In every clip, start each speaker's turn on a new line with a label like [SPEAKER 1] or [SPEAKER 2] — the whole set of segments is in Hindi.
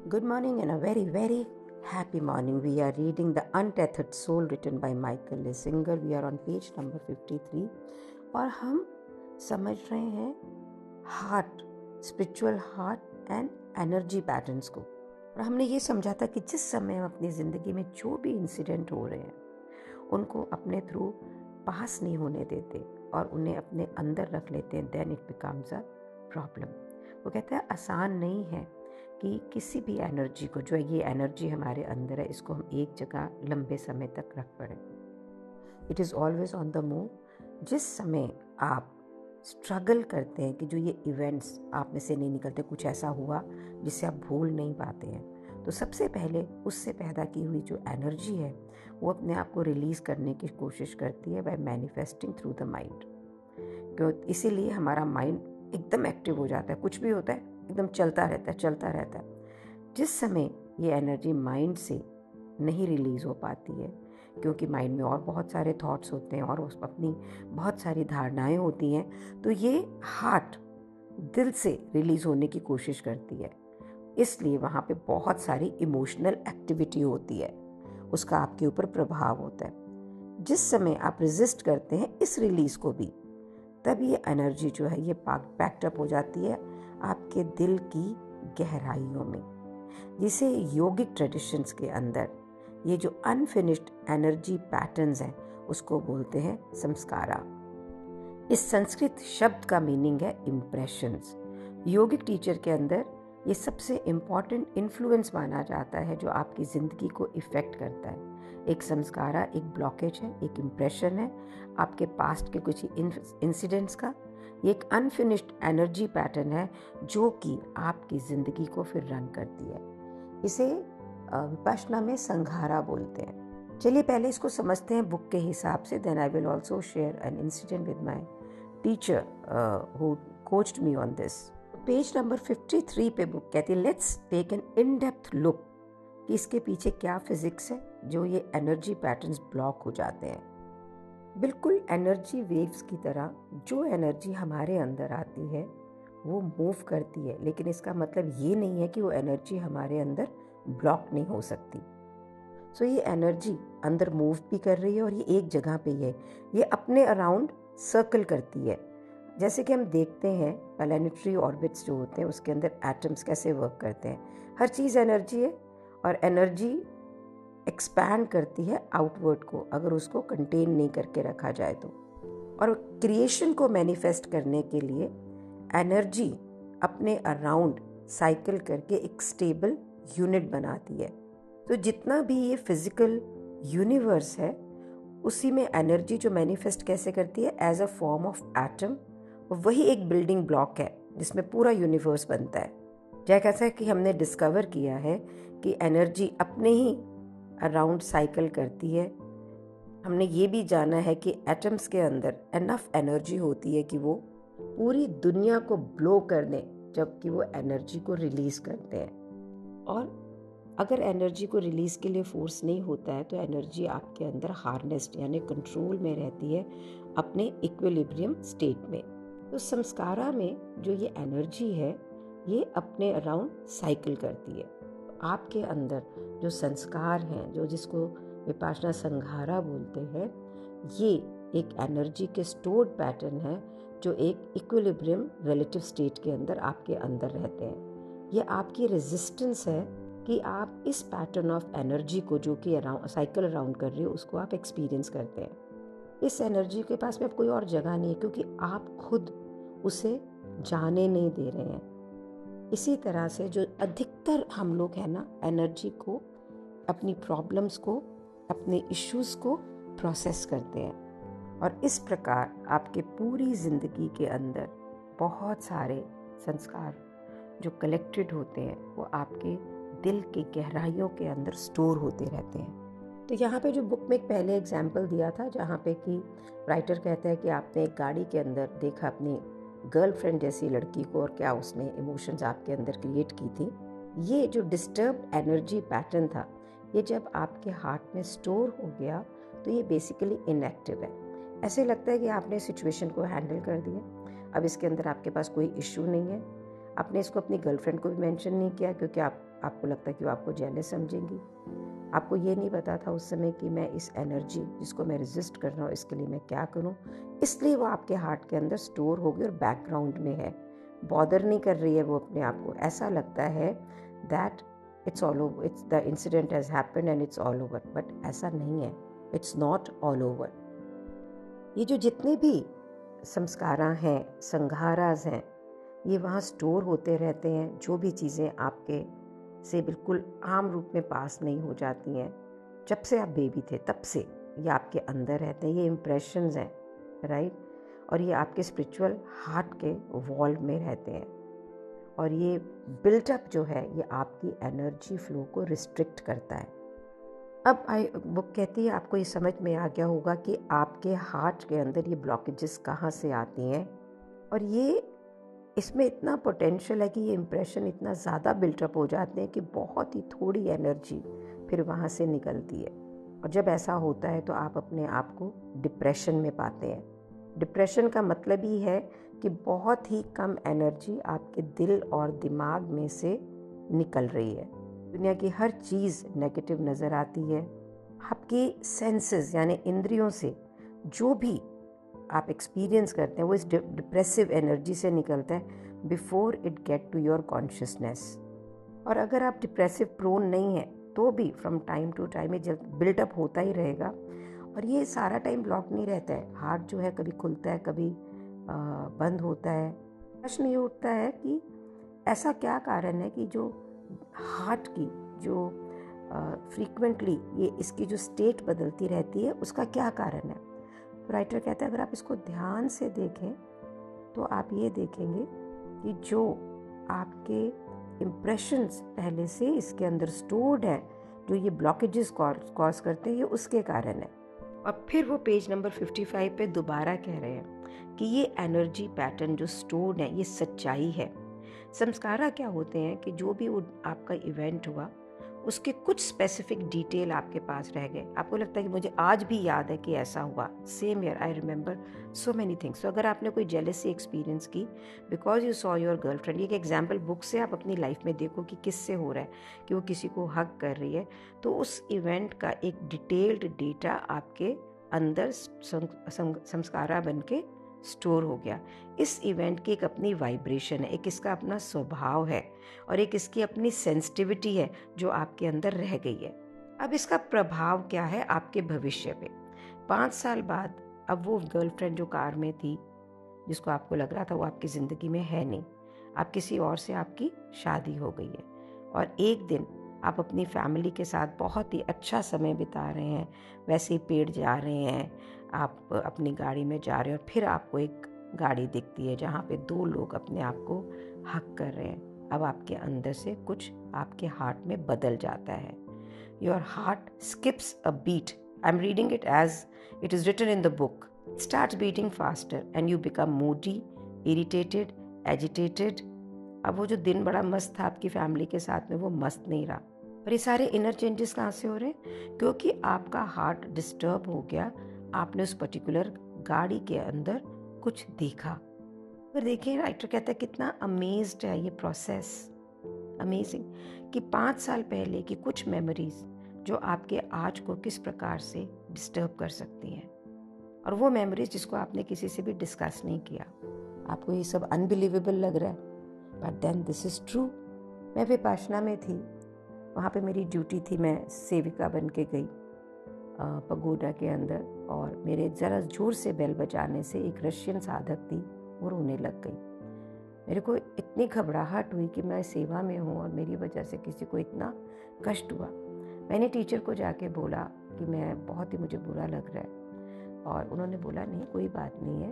[SPEAKER 1] Good morning and a very, very happy morning. We are reading The Untethered Soul written by Michael Lesinger. We are on page number 53 और हम समझ रहे हैं heart, spiritual heart and energy patterns को। और हमने ये समझा था कि जिस समय हम अपनी ज़िंदगी में जो भी इंसिडेंट हो रहे हैं उनको अपने थ्रू पास नहीं होने देते और उन्हें अपने अंदर रख लेते हैं, then it becomes a problem. वो कहते हैं आसान नहीं है कि किसी भी एनर्जी को, जो ये एनर्जी हमारे अंदर है, इसको हम एक जगह लंबे समय तक रख पड़े। It is always on the move. जिस समय आप स्ट्रगल करते हैं कि जो ये इवेंट्स आप में से नहीं निकलते, कुछ ऐसा हुआ जिसे आप भूल नहीं पाते हैं, तो सबसे पहले उससे पैदा की हुई जो एनर्जी है वो अपने आप को रिलीज़ करने की कोशिश करती है by manifesting through the mind. क्यों? इसीलिए हमारा माइंड एकदम एक्टिव हो जाता है, कुछ भी होता है एकदम चलता रहता है। जिस समय ये एनर्जी माइंड से नहीं रिलीज़ हो पाती है, क्योंकि माइंड में और बहुत सारे थॉट्स होते हैं और उस पर अपनी बहुत सारी धारणाएं होती हैं, तो ये हार्ट दिल से रिलीज़ होने की कोशिश करती है। इसलिए वहाँ पे बहुत सारी इमोशनल एक्टिविटी होती है, उसका आपके ऊपर प्रभाव होता है। जिस समय आप रेजिस्ट करते हैं इस रिलीज़ को भी, तब ये एनर्जी जो है ये पैक्ड हो जाती है आपके दिल की गहराइयों में, जिसे योगिक ट्रेडिशंस के अंदर ये जो अनफिनिश्ड एनर्जी पैटर्न्स हैं उसको बोलते हैं संस्कारा। इस संस्कृत शब्द का मीनिंग है इम्प्रेशंस। योगिक टीचर के अंदर ये सबसे इम्पॉर्टेंट इन्फ्लुएंस माना जाता है जो आपकी ज़िंदगी को इफ़ेक्ट करता है। एक संस्कारा एक ब्लॉकेज है, एक इम्प्रेशन है आपके पास्ट के कुछ इंसिडेंट्स का। ये एक अनफिनिश्ड एनर्जी पैटर्न है जो कि आपकी ज़िंदगी को फिर रन करती है। इसे विपश्यना में संघारा बोलते हैं। चलिए पहले इसको समझते हैं बुक के हिसाब से, then I will also share an incident with my teacher who coached me on this. Page number 53 पे बुक कहती है let's take an in depth look कि इसके पीछे क्या फिजिक्स है जो ये एनर्जी पैटर्न्स ब्लॉक हो जाते हैं। बिल्कुल एनर्जी वेव्स की तरह जो एनर्जी हमारे अंदर आती है वो मूव करती है, लेकिन इसका मतलब ये नहीं है कि वो एनर्जी हमारे अंदर ब्लॉक नहीं हो सकती। सो ये एनर्जी अंदर मूव भी कर रही है और ये एक जगह पे है, ये अपने अराउंड सर्कल करती है। जैसे कि हम देखते हैं प्लैनेटरी ऑर्बिट्स जो होते हैं उसके अंदर एटम्स कैसे वर्क करते हैं। हर चीज़ एनर्जी है और एनर्जी एक्सपैंड करती है आउटवर्ड को, अगर उसको कंटेन नहीं करके रखा जाए तो। और क्रिएशन को मैनिफेस्ट करने के लिए एनर्जी अपने अराउंड साइकिल करके एक स्टेबल यूनिट बनाती है। तो जितना भी ये फिजिकल यूनिवर्स है उसी में एनर्जी जो मैनिफेस्ट कैसे करती है as a form of atom, वही एक बिल्डिंग ब्लॉक है जिसमें पूरा यूनिवर्स बनता है। जैसा कि हमने डिस्कवर किया है कि एनर्जी अपने ही अराउंड साइकिल करती है, हमने ये भी जाना है कि एटम्स के अंदर एनफ एनर्जी होती है कि वो पूरी दुनिया को ब्लो कर दें जबकि वो एनर्जी को रिलीज़ करते हैं। और अगर एनर्जी को रिलीज़ के लिए फोर्स नहीं होता है तो एनर्जी आपके अंदर हार्नेस्ड यानी कंट्रोल में रहती है अपने इक्विलिब्रियम स्टेट में। तो संस्कारा में जो ये एनर्जी है ये अपने अराउंड साइकिल करती है। आपके अंदर जो संस्कार हैं, जो जिसको विपासना संघारा बोलते हैं, ये एक एनर्जी के स्टोर्ड पैटर्न है जो एक इक्विलिब्रियम रिलेटिव स्टेट के अंदर आपके अंदर रहते हैं। ये आपकी रेजिस्टेंस है कि आप इस पैटर्न ऑफ एनर्जी को जो कि साइकिल अराउंड कर रहे हो उसको आप एक्सपीरियंस करते हैं। इस एनर्जी के पास में अब कोई और जगह नहीं है क्योंकि आप खुद उसे जाने नहीं दे रहे हैं। इसी तरह से जो अधिकतर हम लोग हैं ना, एनर्जी को, अपनी प्रॉब्लम्स को, अपने इश्यूज़ को प्रोसेस करते हैं और इस प्रकार आपके पूरी ज़िंदगी के अंदर बहुत सारे संस्कार जो कलेक्टेड होते हैं वो आपके दिल की गहराइयों के अंदर स्टोर होते रहते हैं। तो यहाँ पे जो बुक में एक पहले एग्जाम्पल दिया था जहाँ पे कि राइटर कहता है कि आपने एक गाड़ी के अंदर देखा अपनी गर्लफ्रेंड जैसी लड़की को और क्या उसने इमोशंस आपके अंदर क्रिएट की थी। ये जो डिस्टर्ब्ड एनर्जी पैटर्न था ये जब आपके हार्ट में स्टोर हो गया तो ये बेसिकली इनएक्टिव है। ऐसे लगता है कि आपने सिचुएशन को हैंडल कर दिया, अब इसके अंदर आपके पास कोई इश्यू नहीं है। आपने इसको अपनी गर्लफ्रेंड को भी मेंशन नहीं किया क्योंकि आप आपको लगता है कि वो आपको जेलस समझेंगी। आपको ये नहीं पता था उस समय कि मैं इस एनर्जी जिसको मैं रेजिस्ट कर रहा हूँ इसके लिए मैं क्या करूँ, इसलिए वो आपके हार्ट के अंदर स्टोर होगी और बैकग्राउंड में है, बॉदर नहीं कर रही है वो अपने आप को। ऐसा लगता है that it's all over, it's the incident has happened and it's all over, but ऐसा नहीं है, इट्स नॉट ऑल ओवर। ये जो जितने भी संस्कारा हैं, संघाराज हैं, ये वहाँ स्टोर होते रहते हैं। जो भी चीज़ें आपके से बिल्कुल आम रूप में पास नहीं हो जाती हैं, जब से आप बेबी थे तब से ये आपके अंदर रहते हैं, ये इम्प्रेशंस हैं, राइट। और ये आपके स्पिरिचुअल हार्ट के वॉल में रहते हैं, और ये बिल्टअप जो है ये आपकी एनर्जी फ्लो को रिस्ट्रिक्ट करता है। अब बुक कहती है, आपको ये समझ में आ गया होगा कि आपके हार्ट के अंदर ये ब्लॉकेजेस कहाँ से आती हैं, और ये इसमें इतना पोटेंशियल है कि ये इम्प्रेशन इतना ज़्यादा बिल्टअप हो जाते हैं कि बहुत ही थोड़ी एनर्जी फिर वहाँ से निकलती है। और जब ऐसा होता है तो आप अपने आप को डिप्रेशन में पाते हैं। डिप्रेशन का मतलब ही है कि बहुत ही कम एनर्जी आपके दिल और दिमाग में से निकल रही है। दुनिया की हर चीज़ नेगेटिव नज़र आती है। आपकी सेंसेस यानी इंद्रियों से जो भी आप एक्सपीरियंस करते हैं वो इस डिप्रेसिव एनर्जी से निकलता है before it get to your consciousness. और अगर आप डिप्रेसिव प्रोन नहीं हैं तो भी फ्रॉम टाइम टू टाइम ये बिल्टअप होता ही रहेगा, और ये सारा टाइम ब्लॉक नहीं रहता है। हार्ट जो है कभी खुलता है, कभी बंद होता है। प्रश्न ये उठता है कि ऐसा क्या कारण है कि जो हार्ट की जो फ्रीक्वेंटली ये इसकी जो स्टेट बदलती रहती है उसका क्या कारण है। राइटर कहता है अगर आप इसको ध्यान से देखें तो आप ये देखेंगे कि जो आपके इम्प्रेशंस पहले से इसके अंदर स्टोर्ड है, जो ये ब्लॉकेजेस कॉज करते हैं, ये उसके कारण है। और फिर वो पेज नंबर 55 पे दोबारा कह रहे हैं कि ये एनर्जी पैटर्न जो स्टोर्ड है ये सच्चाई है। संस्कारा क्या होते हैं कि जो भी वो आपका इवेंट हुआ उसके कुछ स्पेसिफिक डिटेल आपके पास रह गए। आपको लगता है कि मुझे आज भी याद है कि ऐसा हुआ, same year I remember so many things. तो अगर आपने कोई जेलसी एक्सपीरियंस की because you saw your girlfriend, ये एक एग्जाम्पल बुक से आप अपनी लाइफ में देखो कि किससे हो रहा है कि वो किसी को हक कर रही है, तो उस इवेंट का एक डिटेल्ड डेटा आपके अंदर संस्कारा बन के स्टोर हो गया। इस इवेंट की एक अपनी वाइब्रेशन है, एक इसका अपना स्वभाव है, और एक इसकी अपनी सेंसिटिविटी है जो आपके अंदर रह गई है। अब इसका प्रभाव क्या है आपके भविष्य पे। 5 साल बाद अब वो गर्लफ्रेंड जो कार में थी, जिसको आपको लग रहा था वो आपकी ज़िंदगी में है नहीं, आप किसी और से आपकी शादी हो गई है, और एक दिन आप अपनी फैमिली के साथ बहुत ही अच्छा समय बिता रहे हैं, वैसे ही पेड़ जा रहे हैं, आप अपनी गाड़ी में जा रहे हो, और फिर आपको एक गाड़ी दिखती है जहाँ पे 2 लोग अपने आप को हक कर रहे हैं। अब आपके अंदर से कुछ आपके हार्ट में बदल जाता है। Your heart skips a beat, I am reading it as it is written in the book, starts beating faster and you become moody, irritated, agitated. अब वो जो दिन बड़ा मस्त था आपकी फैमिली के साथ में, वो मस्त नहीं रहा। और ये सारे इनर चेंजेस कहाँ से हो रहे हैं? क्योंकि आपका हार्ट डिस्टर्ब हो गया, आपने उस पर्टिकुलर गाड़ी के अंदर कुछ देखा। पर देखिए राइटर कहता है कितना अमेज्ड है ये प्रोसेस, अमेजिंग, कि 5 साल पहले की कुछ मेमोरीज जो आपके आज को किस प्रकार से डिस्टर्ब कर सकती हैं, और वो मेमोरीज जिसको आपने किसी से भी डिस्कस नहीं किया। आपको ये सब अनबिलीवेबल लग रहा है, but then this is true. मैं विपाशना में थी, वहाँ पे मेरी ड्यूटी थी, मैं सेविका बन के गई पगोडा के अंदर, और मेरे ज़रा जोर से बेल बजाने से एक रशियन साधक थी, वो रोने लग गई। मेरे को इतनी घबराहट हुई कि मैं सेवा में हूँ और मेरी वजह से किसी को इतना कष्ट हुआ। मैंने टीचर को जाके बोला कि मैं बहुत ही मुझे बुरा लग रहा है, और उन्होंने बोला नहीं कोई बात नहीं है,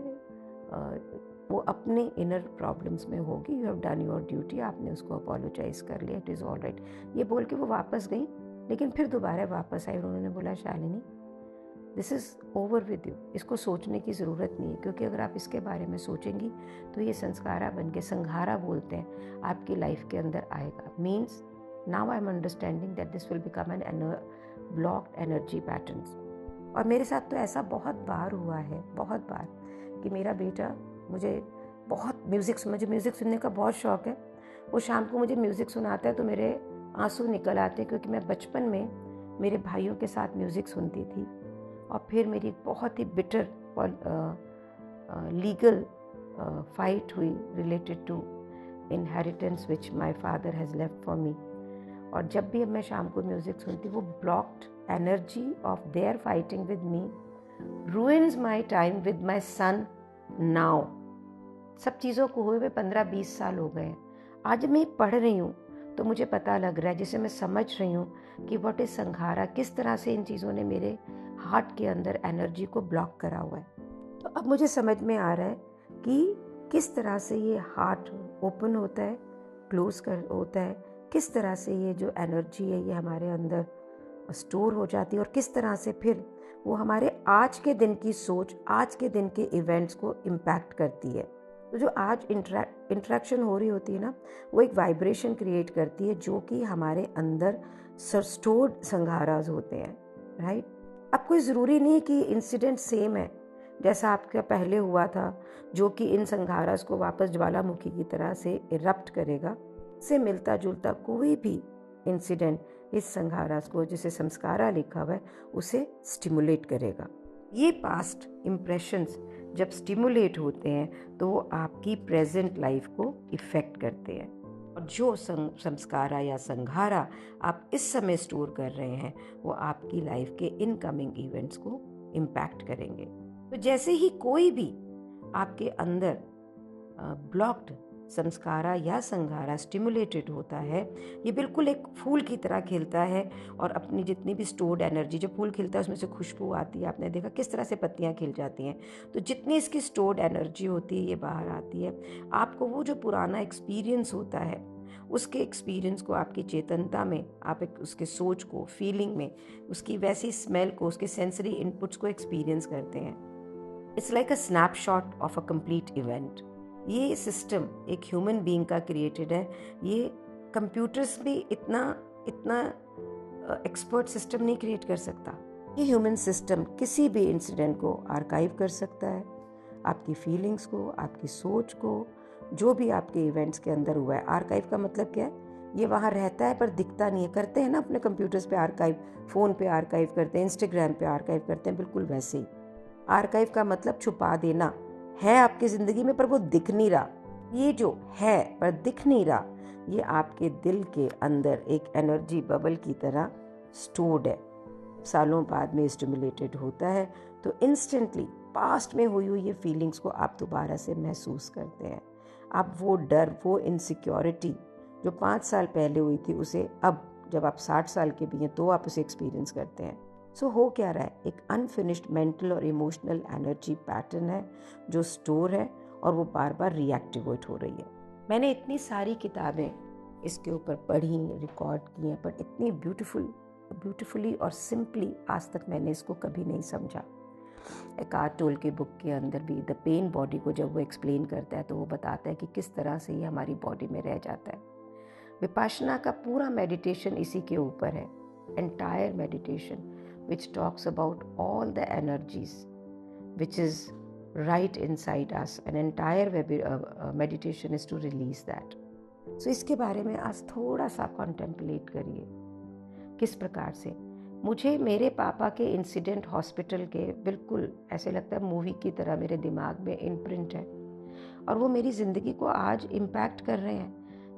[SPEAKER 1] वो अपने इनर प्रॉब्लम्स में होगी, you have done your duty, आपने उसको अपोलोजाइज कर लिया, इट इज़ ऑल राइट। ये बोल के वो वापस गई, लेकिन फिर दोबारा वापस आई और उन्होंने बोला Shalini this is over with you, इसको सोचने की ज़रूरत नहीं है, क्योंकि अगर आप इसके बारे में सोचेंगी तो ये संस्कारा बन के, संघारा बोलते हैं, आपकी लाइफ के अंदर आएगा। Means now I am understanding that this will become an blocked energy patterns. और मेरे साथ तो ऐसा बहुत बार हुआ है, बहुत बार, कि मेरा बेटा मुझे मुझे म्यूज़िक सुनने का बहुत शौक़ है, वो शाम को मुझे म्यूज़िक सुनाता है तो मेरे आंसू निकल आते, क्योंकि मैं बचपन में मेरे भाइयों के साथ म्यूज़िक सुनती थी और फिर मेरी बहुत ही बिटर लीगल फाइट हुई related to inheritance which my father has left for me. और जब भी अब मैं शाम को म्यूज़िक सुनती, वो blocked energy of their fighting with me ruins my time with my son now। सब चीज़ों को हुए हुए 15-20 साल हो गए। आज मैं पढ़ रही हूँ तो मुझे पता लग रहा है, जिसे मैं समझ रही हूँ कि व्हाट इज संघारा, किस तरह से इन चीज़ों ने मेरे हार्ट के अंदर एनर्जी को ब्लॉक करा हुआ है। तो अब मुझे समझ में आ रहा है कि किस तरह से ये हार्ट ओपन होता है, क्लोज कर होता है, किस तरह से ये जो एनर्जी है ये हमारे अंदर स्टोर हो जाती है और किस तरह से फिर वो हमारे आज के दिन की सोच, आज के दिन के इवेंट्स को इम्पैक्ट करती है। तो जो आज इंट्रैक्शन हो रही होती है ना, वो एक वाइब्रेशन क्रिएट करती है जो कि हमारे अंदर स्टोर्ड संघारास होते हैं, राइट। अब कोई ज़रूरी नहीं कि इंसिडेंट सेम है जैसा आपका पहले हुआ था, जो कि इन संघारास को वापस ज्वालामुखी की तरह से इरप्ट करेगा। से मिलता जुलता कोई भी इंसिडेंट इस संघारास को, जिसे संस्कारा लिखा हुआ है, उसे स्टिमुलेट करेगा। ये पास्ट इम्प्रेशंस जब स्टिमुलेट होते हैं तो वो आपकी प्रेजेंट लाइफ को इफ़ेक्ट करते हैं, और जो संस्कारा या संघारा आप इस समय स्टोर कर रहे हैं वो आपकी लाइफ के इनकमिंग इवेंट्स को इम्पैक्ट करेंगे। तो जैसे ही कोई भी आपके अंदर ब्लॉक्ड संस्कारा या संघारा स्टिमुलेटेड होता है, ये बिल्कुल एक फूल की तरह खिलता है और अपनी जितनी भी स्टोर्ड एनर्जी, जब फूल खिलता है उसमें से खुशबू आती है, आपने देखा किस तरह से पत्तियां खिल जाती हैं, तो जितनी इसकी स्टोर्ड एनर्जी होती है ये बाहर आती है। आपको वो जो पुराना एक्सपीरियंस होता है, उसके एक्सपीरियंस को आपकी चेतनता में, आप एक उसके सोच को, फीलिंग में, उसकी वैसी स्मेल को, उसके सेंसरी इनपुट्स को एक्सपीरियंस करते हैं। It's like a snapshot of a complete event. ये सिस्टम एक ह्यूमन बीइंग का क्रिएटेड है। ये कंप्यूटर्स भी इतना एक्सपर्ट सिस्टम नहीं क्रिएट कर सकता। ये ह्यूमन सिस्टम किसी भी इंसिडेंट को आर्काइव कर सकता है, आपकी फीलिंग्स को, आपकी सोच को, जो भी आपके इवेंट्स के अंदर हुआ है। आर्काइव का मतलब क्या है? ये वहाँ रहता है पर दिखता नहीं है। करते हैं ना अपने कंप्यूटर्स पे आर्काइव, फ़ोन पे आर्काइव करते हैं, इंस्टाग्राम पे आर्काइव करते हैं, बिल्कुल वैसे ही। आर्काइव का मतलब छुपा देना है आपकी ज़िंदगी में, पर वो दिख नहीं रहा। ये जो है पर दिख नहीं रहा, ये आपके दिल के अंदर एक एनर्जी बबल की तरह स्टोर्ड है। सालों बाद में स्टिमुलेटेड होता है तो इंस्टेंटली पास्ट में हुई ये फीलिंग्स को आप दोबारा से महसूस करते हैं। आप वो डर, वो इनसिक्योरिटी जो 5 साल पहले हुई थी, उसे अब जब आप 60 साल के भी हैं तो आप उसे एक्सपीरियंस करते हैं। सो हो क्या रहा है? एक अनफिनिश्ड मेंटल और इमोशनल एनर्जी पैटर्न है जो स्टोर है और वो बार बार रिएक्टिवेट हो रही है। मैंने इतनी सारी किताबें इसके ऊपर पढ़ी, रिकॉर्ड की हैं, पर इतनी ब्यूटीफुली और सिंपली आज तक मैंने इसको कभी नहीं समझा। एकार्ट टोल की बुक के अंदर भी द पेन बॉडी को जब वो एक्सप्लेन करता है तो वो बताता है कि किस तरह से ये हमारी बॉडी में रह जाता है। विपाशना का पूरा मेडिटेशन इसी के ऊपर है, entire meditation which talks about all the energies which is right inside us. An entire meditation is to release that. So इसके बारे में आज थोड़ा सा contemplate करिए। किस प्रकार से मुझे मेरे पापा के इंसिडेंट हॉस्पिटल के बिल्कुल ऐसे लगता है मूवी की तरह मेरे दिमाग में इम्प्रिंट है और वो मेरी ज़िंदगी को आज इम्पैक्ट कर रहे हैं।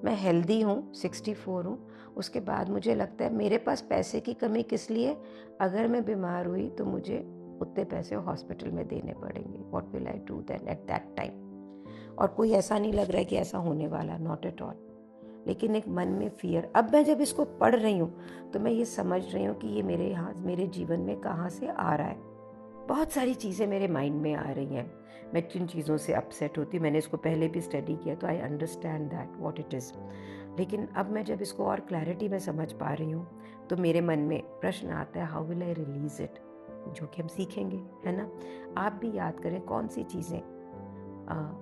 [SPEAKER 1] मैं हेल्दी हूँ, 64 हूँ, उसके बाद मुझे लगता है मेरे पास पैसे की कमी किस लिए? अगर मैं बीमार हुई तो मुझे उतने पैसे हॉस्पिटल में देने पड़ेंगे। What will I do then at that time? और कोई ऐसा नहीं लग रहा है कि ऐसा होने वाला, नॉट एट ऑल। लेकिन एक मन में फियर। अब मैं जब इसको पढ़ रही हूँ तो मैं ये समझ रही हूँ कि ये मेरे जीवन में कहाँ से आ रहा है। बहुत सारी चीज़ें मेरे माइंड में आ रही हैं, मैं किन चीज़ों से अपसेट होती। मैंने इसको पहले भी स्टडी किया तो I understand that what it is. लेकिन अब मैं जब इसको और क्लैरिटी में समझ पा रही हूँ तो मेरे मन में प्रश्न आता है, how will I release it, जो कि हम सीखेंगे, है ना। आप भी याद करें कौन सी चीज़ें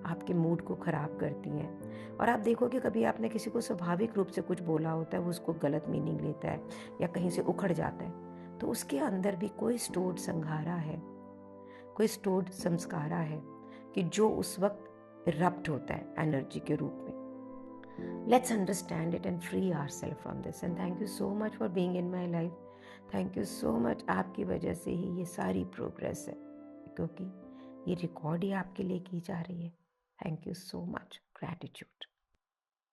[SPEAKER 1] आपके मूड को ख़राब करती हैं। और आप देखो कि कभी आपने किसी को स्वाभाविक रूप से कुछ बोला होता है, वो उसको गलत मीनिंग लेता है या कहीं से उखड़ जाता है, तो उसके अंदर भी कोई स्टोर्ड संघारा है, कोई स्टोर्ड संस्कारा है कि जो उस वक्त इरप्ट होता है एनर्जी के रूप में। Let's understand it and free ourselves from this. And thank you so much for being in my life. Thank you so much. आपकी वजह से ही ये सारी प्रोग्रेस है, क्योंकि ये रिकॉर्ड ही आपके लिए की जा रही है. Thank you so much. Gratitude.